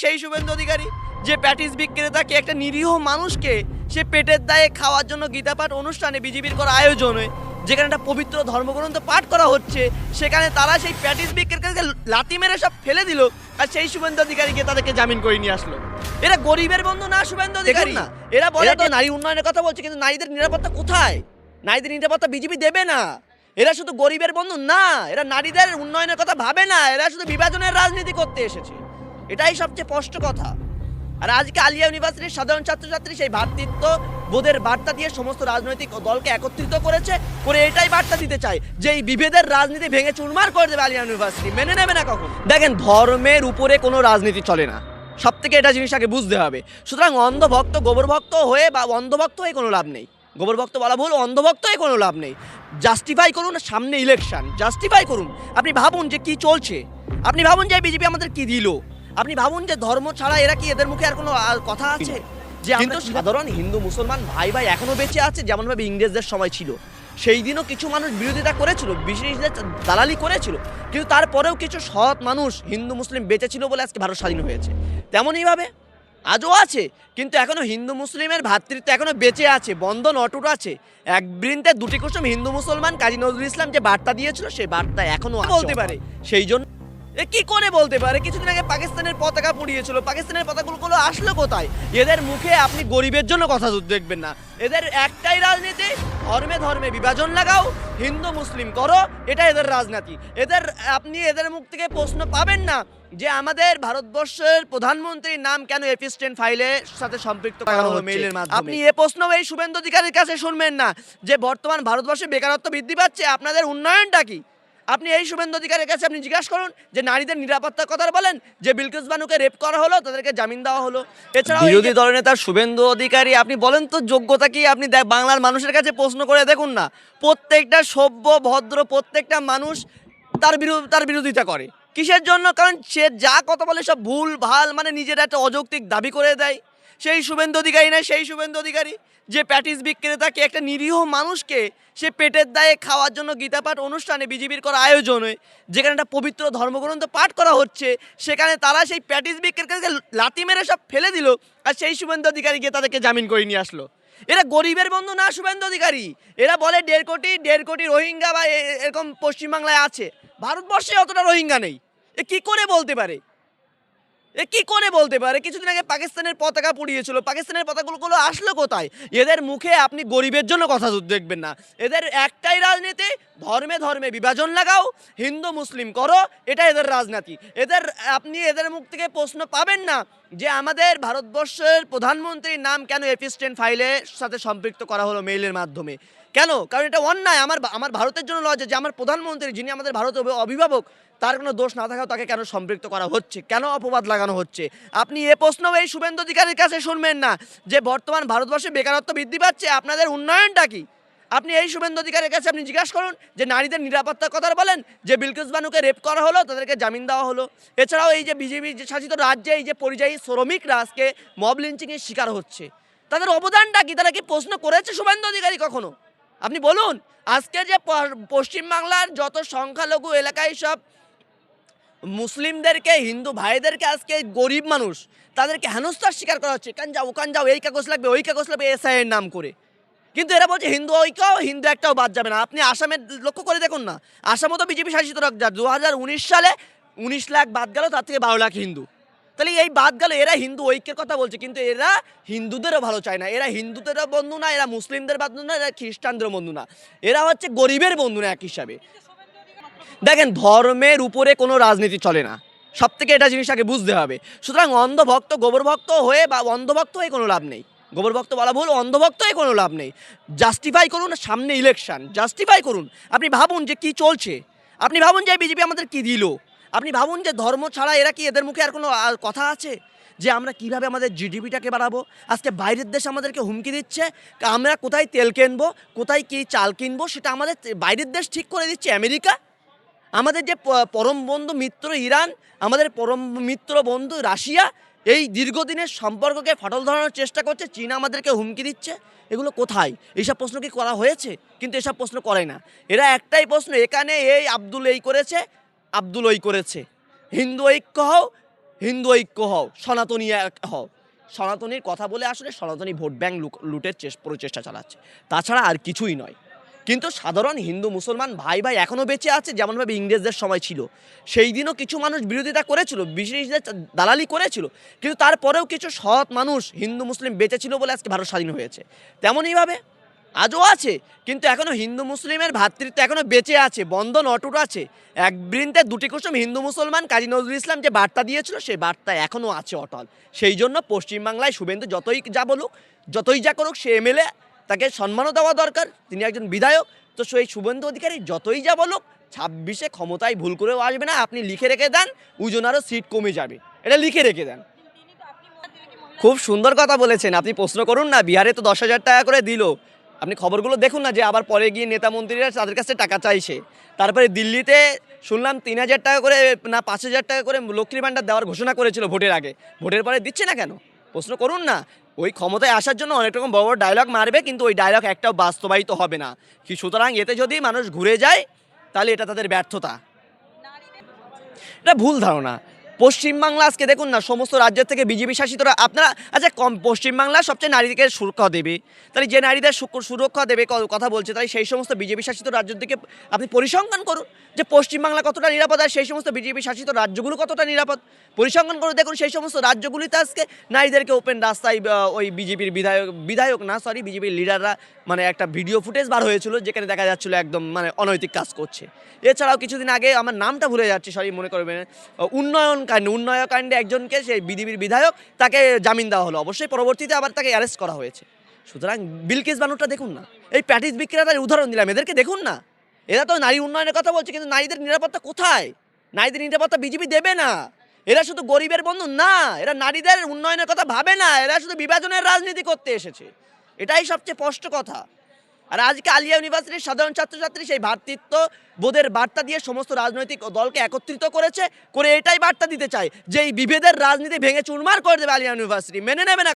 সেই শুভেন্দু অধিকারী যে প্যাটিস বিক্রেতাকে একটা নিরীহ মানুষকে সে পেটের দায়ে খাওয়ার জন্য গীতাপাঠ অনুষ্ঠানে বিজেপির করা আয়োজনে যেখানে একটা পবিত্র ধর্মগ্রন্থ পাঠ করা হচ্ছে সেখানে তারা সেই প্যাটিস বিক্রেতাকে লাথি মেরে সব ফেলে দিল আর সেই শুভেন্দু অধিকারীকে তাদেরকে জামিন করে নিয়ে আসলো। এরা গরিবের বন্ধু না শুভেন্দু অধিকারী না, এরা বলে তো নারী উন্নয়নের কথা বলছে কিন্তু নারীদের নিরাপত্তা কোথায়? নারীদের নিরাপত্তা বিজেপি দেবে না। এরা শুধু গরিবের বন্ধু না, এরা নারীদের উন্নয়নের কথা ভাবে না, এরা শুধু বিভাজনের রাজনীতি করতে এসেছে। এটাই সবচেয়ে স্পষ্ট কথা। আর আজকে আলিয়া ইউনিভার্সিটির সাধারণ ছাত্রছাত্রী সেই ভ্রাতৃত্ব বোধের বার্তা দিয়ে সমস্ত রাজনৈতিক দলকে একত্রিত করেছে, করে এটাই বার্তা দিতে চায় যে এই বিভেদের রাজনীতি ভেঙে চুরমার করে দেবে আলিয়া ইউনিভার্সিটি, মেনে নেবে না কখন। দেখেন, ধর্মের উপরে কোনো রাজনীতি চলে না, সব থেকে এটা জিনিস আগে বুঝতে হবে। সুতরাং অন্ধভক্ত গোবরভক্ত হয়ে বা অন্ধভক্ত হয়ে কোনো লাভ নেই, গোবরভক্ত বলা ভুল, অন্ধভক্ত হয়ে কোনো লাভ নেই। জাস্টিফাই করুন, সামনে ইলেকশন, জাস্টিফাই করুন। আপনি ভাবুন যে কি চলছে, আপনি ভাবুন যে বিজেপি আমাদের কি দিল, আপনি ভাবুন যে ধর্ম ছাড়া এরা কি, এদের মুখে আর কোনো কথা আছে? যে কিন্তু সাধারণ হিন্দু মুসলমান ভাই ভাই এখনো বেঁচে আছে যেমনভাবে ইংরেজদের সময় ছিল। সেই দিনও কিছু মানুষ বিরোধিতা করেছিল, ব্রিটিশদের দালালি করেছিল, কিন্তু তারপরেও কিছু সৎ মানুষ হিন্দু মুসলিম বেঁচে ছিল বলে আজকে ভারত স্বাধীন হয়েছে। তেমনইভাবে আজও আছে, কিন্তু এখনো হিন্দু মুসলিমের ভ্রাতৃত্ব এখনো বেঁচে আছে, বন্ধন অটুট আছে। এক বৃন্তে দুটি কুসুম হিন্দু মুসলমান, কাজী নজরুল ইসলাম যে বার্তা দিয়েছিল সেই বার্তা এখনো বলতে পারে। সেই জন্য কি করে বলতে পারে? কিছুদিন আগে পাকিস্তানের পতাকা পুড়িয়েছিল, পাকিস্তানের পতাকাগুলো আসলো কোথায়? এদের মুখে আপনি গরিবের জন্য কথা দেখবেন না, এদের একটাই রাজনীতি, ধর্মে ধর্মে বিভাজন লাগাও, হিন্দু মুসলিম করো, এটা এদের রাজনীতি। আপনি এদের মুখ থেকে প্রশ্ন পাবেন না যে আমাদের ভারতবর্ষের প্রধানমন্ত্রীর নাম কেন এপিস্টেন ফাইলের সাথে সম্পৃক্ত করা হলো মেইলের মাধ্যমে। আপনি এ প্রশ্ন এই শুভেন্দু অধিকারীর কাছে শুনবেন না যে বর্তমান ভারতবর্ষে বেকারত্ব বৃদ্ধি পাচ্ছে, আপনাদের উন্নয়নটা কি? আপনি এই শুভেন্দু অধিকারীর কাছে আপনি জিজ্ঞাসা করুন যে নারীদের নিরাপত্তার কথা বলেন, যে বিলকিস বানুকে রেপ করা হলো তাদেরকে জামিন দেওয়া হলো। এছাড়াও বিরোধী দলনেতা শুভেন্দু অধিকারী, আপনি বলেন তো যোগ্যতা কি? আপনি বাংলার মানুষের কাছে প্রশ্ন করে দেখুন না, প্রত্যেকটা সভ্য ভদ্র প্রত্যেকটা মানুষ তার বিরোধিতা করে। কিসের জন্য? কারণ সে যা কথা বলে সব ভুল ভাল, মানে নিজের একটা অযৌক্তিক দাবি করে দেয়। সেই শুভেন্দু অধিকারী না, সেই শুভেন্দু অধিকারী যে প্যাটিস বিক্রেতাকে একটা নিরীহ মানুষকে সে পেটের দায়ে খাওয়ার জন্য গীতাপাঠ অনুষ্ঠানে বিজেপির করা আয়োজনে যেখানে একটা পবিত্র ধর্মগ্রন্থ পাঠ করা হচ্ছে সেখানে তারা সেই প্যাটিস বিক্রেতাকে লাথি মেরে সব ফেলে দিল আর সেই শুভেন্দু অধিকারী গিয়ে তাদেরকে জামিন করে নিয়ে আসলো। এরা গরিবের বন্ধু না শুভেন্দু অধিকারী। এরা বলে 1.5 কোটি রোহিঙ্গা বা এরকম পশ্চিমবাংলায় আছে, ভারতবর্ষে অতটা রোহিঙ্গা নেই। এ কি করে বলতে পারে? কি করে বলতে পারে? কিছুদিন আগে পাকিস্তানের পতাকা পুড়িয়েছিল, পাকিস্তানের পতাকাগুলো আসলো কোথায়? এদের মুখে আপনি গরিবের জন্য কথা দেখবেন না, এদের একটাই রাজনীতি, ধর্মে ধর্মে বিভাজন লাগাও, হিন্দু মুসলিম করো, এটা এদের রাজনীতি। আপনি এদের মুখ থেকে প্রশ্ন পাবেন না যে আমাদের ভারতবর্ষের প্রধানমন্ত্রীর নাম কেন এপিস্টেন ফাইলের সাথে সম্পৃক্ত করা হলো মেইলের মাধ্যমে। কেন? কারণ এটা অন্যায়। আমার ভারতের জন্য লজ্জা যে আমার প্রধানমন্ত্রী, যিনি আমাদের ভারতের অভিভাবক, তার কোনো দোষ না থাকাও তাকে কেন সম্পৃক্ত করা হচ্ছে, কেন অপবাদ লাগানো হচ্ছে? আপনি এ প্রশ্ন এই শুভেন্দু অধিকারীর কাছে শুনবেন না যে বর্তমান ভারতবর্ষে বেকারত্ব বৃদ্ধি পাচ্ছে, আপনাদের উন্নয়নটা কি? আপনি এই শুভেন্দু অধিকারীর কাছে আপনি জিজ্ঞাসা করুন যে নারীদের নিরাপত্তার কথা বলেন, যে বিলকিস বানুকে রেপ করা হলো তাদেরকে জামিন দেওয়া হলো। এছাড়াও এই যে বিজেপি শাসিত রাজ্যে এই যে পরিযায়ী শ্রমিকরা আজকে মব লিঞ্চিংয়ের শিকার হচ্ছে, তাদের অবদানটা কি? তারা কি প্রশ্ন করেছে শুভেন্দু অধিকারী কখনো? আপনি বলুন। আজকে যে পশ্চিমবাংলার যত সংখ্যালঘু এলাকায় সব মুসলিমদেরকে, হিন্দু ভাইদেরকে আজকে গরিব মানুষ তাদেরকে হেনস্থার শিকার করা হচ্ছে, কান যাও ওখান যাও, এই কাগজ লাগবে ওই কাগজ লাগবে এসআইয়ের নাম করে। কিন্তু এরা বলছে হিন্দু ঐক্য, হিন্দু একটাও বাদ যাবে না। আপনি আসামের লক্ষ্য করে দেখুন না, আসামও তো বিজেপি শাসিত রাজ্য। 2019 সালে 19 লাখ বাদ গেল, তার থেকে 12 লাখ হিন্দু। তাহলে এই বাদ গেল, এরা হিন্দু ঐক্যের কথা বলছে কিন্তু এরা হিন্দুদেরও ভালো চায় না, এরা হিন্দুদেরও বন্ধু না, এরা মুসলিমদের বন্ধু না, এরা খ্রিস্টানদেরও বন্ধু না, এরা হচ্ছে গরিবের বন্ধু না এক হিসাবে। দেখেন, ধর্মের উপরে কোনো রাজনীতি চলে না, সব থেকে এটা জিনিস আগে বুঝতে হবে। সুতরাং অন্ধভক্ত গোবরভক্ত হয়ে বা অন্ধভক্ত হয়ে কোনো লাভ নেই, গোবরভক্ত বলা ভুল, অন্ধভক্ত হয়ে কোনো লাভ নেই। জাস্টিফাই করুন, সামনে ইলেকশন, জাস্টিফাই করুন। আপনি ভাবুন যে কি চলছে, আপনি ভাবুন যে বিজেপি আমাদের কি দিল, আপনি ভাবুন যে ধর্ম ছাড়া এরা কি, এদের মুখে আর কোনো কথা আছে যে আমরা কিভাবে আমাদের জিডিপিটাকে বাড়াবো? আজকে বাইরের দেশ আমাদেরকে হুমকি দিচ্ছে, আমরা কোথায় তেল কিনবো, কোথায় কি চাল কিনবো, সেটা আমাদের বাইরের দেশ ঠিক করে দিচ্ছে, আমেরিকা। আমাদের যে পরম বন্ধু মিত্র ইরান, আমাদের পরম মিত্র বন্ধু রাশিয়া, এই দীর্ঘদিনের সম্পর্ককে ফাটল ধরানোর চেষ্টা করছে, চীন আমাদেরকে হুমকি দিচ্ছে। এগুলো কোথায়? এইসব প্রশ্ন কি করা হয়েছে? কিন্তু এসব প্রশ্ন করে না। এরা একটাই প্রশ্ন, এখানে এই আব্দুল এই করেছে, আব্দুল ওই করেছে, হিন্দু ঐক্য হও, হিন্দু ঐক্য হও, সনাতনী এক হও। সনাতনীর কথা বলে আসলে সনাতনী ভোট ব্যাংক লুটের প্রচেষ্টা চালাচ্ছে, তাছাড়া আর কিছুই নয়। কিন্তু সাধারণ হিন্দু মুসলমান ভাই ভাই এখনও বেঁচে আছে, যেমনভাবে ইংরেজদের সময় ছিল। সেই দিনও কিছু মানুষ বিরোধিতা করেছিল, ব্রিটিশদের দালালি করেছিল, কিন্তু তারপরেও কিছু সৎ মানুষ হিন্দু মুসলিম বেঁচে ছিল বলে আজকে ভারত স্বাধীন হয়েছে। তেমনইভাবে আজও আছে, কিন্তু এখনও হিন্দু মুসলিমের ভ্রাতৃত্ব এখনও বেঁচে আছে, বন্ধন অটুট আছে। এক বৃন্তে দুটি কুসুম, হিন্দু মুসলমান, কাজী নজরুল ইসলাম যে বার্তা দিয়েছিল সেই বার্তা এখনও আছে অটল। সেই জন্য পশ্চিমবাংলায় শুভেন্দু যতই যা বলুক, যতই যা করুক, সে এমএলএ, তাকে সম্মানও দেওয়া দরকার, তিনি একজন বিধায়ক। তো সেই শুভেন্দু অধিকারী যতই যা বলুক, 26-এ ক্ষমতায় ভুল করেও আসবে না। আপনি লিখে রেখে দেন, উজনারও সিট কমে যাবে, এটা লিখে রেখে দেন। খুব সুন্দর কথা বলেছেন, আপনি প্রশ্ন করুন না। বিহারে তো 10,000 টাকা করে দিল, আপনি খবরগুলো দেখুন না, যে আবার পরে গিয়ে নেতা মন্ত্রীরা তাদের কাছে টাকা চাইছে। তারপরে দিল্লিতে শুনলাম 3,000 টাকা করে না 5,000 টাকা করে লক্ষ্মীর ভাণ্ডার দেওয়ার ঘোষণা করেছিল ভোটের আগে, ভোটের পরে দিচ্ছে না কেন? প্রশ্ন করুন না। ওই ক্ষমতায় আসার জন্য অনেক রকম বড় বড় ডায়লগ মারবে, কিন্তু ওই ডায়লগ একটাও বাস্তবায়িত হবে না। কি সুতরাং এতে যদি মানুষ ঘুরে যায় তাহলে এটা তাদের ব্যর্থতা, এটা ভুল ধারণা। পশ্চিমবাংলা আজকে দেখুন না, সমস্ত রাজ্যের থেকে বিজেপি শাসিতরা, আপনারা আচ্ছা কম পশ্চিমবাংলা সবচেয়ে নারীদেরকে সুরক্ষা দেবে, তাহলে যে নারীদের সুরক্ষা দেবে কথা বলছে, তাই সেই সমস্ত বিজেপি শাসিত রাজ্যের দিকে আপনি পরিসংখ্যান করুন যে পশ্চিমবাংলা কতটা নিরাপদ, আর সেই সমস্ত বিজেপি শাসিত রাজ্যগুলো কতটা নিরাপদ। পরিসংখ্যান করে দেখুন, সেই সমস্ত রাজ্যগুলিতে আজকে নারীদেরকে ওপেন রাস্তায় ওই বিজেপির বিধায়ক না সরি বিজেপির লিডাররা মানে একটা ভিডিও ফুটেজ বার হয়েছিল, যেখানে দেখা যাচ্ছিল একদম মানে অনৈতিক কাজ করছে। এছাড়াও কিছুদিন আগে, আমার নামটা ভুলে যাচ্ছি, সরি মনে করবেন, উন্নয়নকাণ্ডে একজনকে সেই বিজেপির বিধায়ক, তাকে জামিন দেওয়া হলো, অবশ্যই পরবর্তীতে আবার তাকে অ্যারেস্ট করা হয়েছে। সুতরাং বিলকিস বানুরটা দেখুন না, এই প্যাটিস বিক্রেতার উদাহরণ দিলাম, এদেরকে দেখুন না, এরা তো নারী উন্নয়নের কথা বলছে, কিন্তু নারীদের নিরাপত্তা কোথায়? নারীদের নিরাপত্তা বিজেপি দেবে না। এরা শুধু গরিবের বন্ধু না, এরা নারীদের উন্নয়নের কথা ভাবে না, এরা শুধু বিভাজনের রাজনীতি করতে এসেছে, এটাই সবচেয়ে স্পষ্ট কথা। আর আজকে আলিয়া ইউনিভার্সিটির সাধারণ ছাত্রছাত্রী সেই ভ্রাতৃত্ব বোধের বার্তা দিয়ে সমস্ত রাজনৈতিক দলকে একত্রিত করেছে, করে এটাই বার্তা দিতে চায় যে এই বিভেদের রাজনীতি ভেঙে চুরমার করে দেবে আলিয়া ইউনিভার্সিটি, মেনে নেবে না